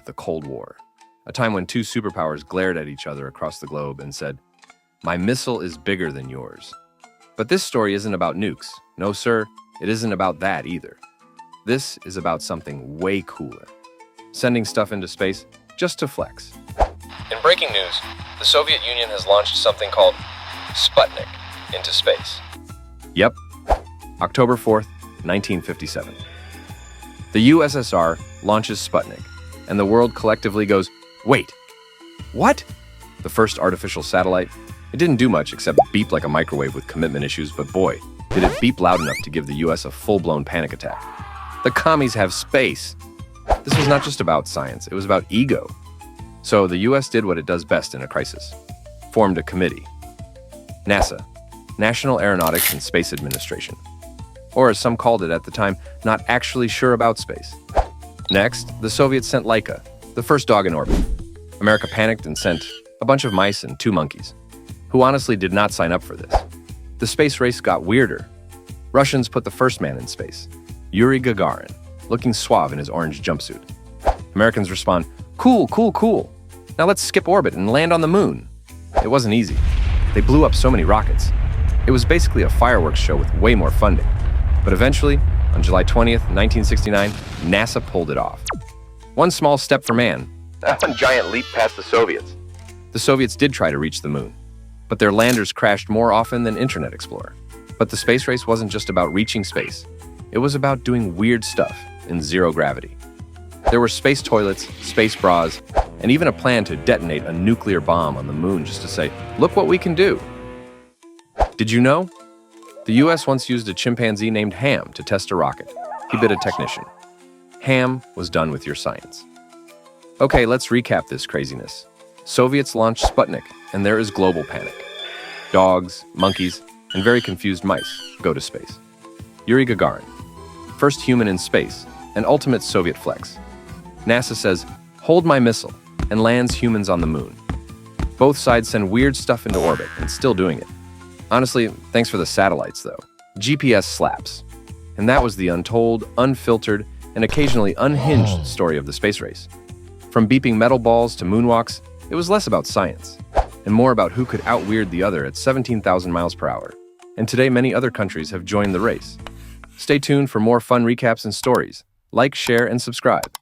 the Cold War, a time when two superpowers glared at each other across the globe and said, "My missile is bigger than yours." But this story isn't about nukes. No, sir, it isn't about that either. This is about something way cooler. Sending stuff into space just to flex. In breaking news, the Soviet Union has launched something called Sputnik into space. Yep, October 4th, 1957. The USSR launches Sputnik, and the world collectively goes, "Wait, what?" The first artificial satellite, it didn't do much except beep like a microwave with commitment issues, but boy, did it beep loud enough to give the US a full-blown panic attack. The commies have space. This was not just about science, it was about ego. So the US did what it does best in a crisis. Formed a committee. NASA, National Aeronautics and Space Administration. Or as some called it at the time, not actually sure about space. Next, the Soviets sent Laika, the first dog in orbit. America panicked and sent a bunch of mice and 2 monkeys, who honestly did not sign up for this. The space race got weirder. Russians put the first man in space, Yuri Gagarin, looking suave in his orange jumpsuit. Americans respond, "Cool, cool, cool. Now let's skip orbit and land on the moon." It wasn't easy. They blew up so many rockets. It was basically a fireworks show with way more funding. But eventually, on July 20th, 1969, NASA pulled it off. One small step for man, one giant leap past the Soviets. The Soviets did try to reach the moon, but their landers crashed more often than Internet Explorer. But the space race wasn't just about reaching space. It was about doing weird stuff in zero gravity. There were space toilets, space bras, and even a plan to detonate a nuclear bomb on the moon just to say, "Look what we can do." Did you know? The US once used a chimpanzee named Ham to test a rocket. He bit a technician. Ham was done with your science. Okay, let's recap this craziness. Soviets launched Sputnik, and there is global panic. Dogs, monkeys, and very confused mice go to space. Yuri Gagarin, first human in space, an ultimate Soviet flex. NASA says, "Hold my missile," and lands humans on the moon. Both sides send weird stuff into orbit, and still doing it. Honestly, thanks for the satellites, though. GPS slaps. And that was the untold, unfiltered, and occasionally unhinged story of the space race. From beeping metal balls to moonwalks, it was less about science, and more about who could out-weird the other at 17,000 miles per hour. And today, many other countries have joined the race. Stay tuned for more fun recaps and stories. Like, share, and subscribe.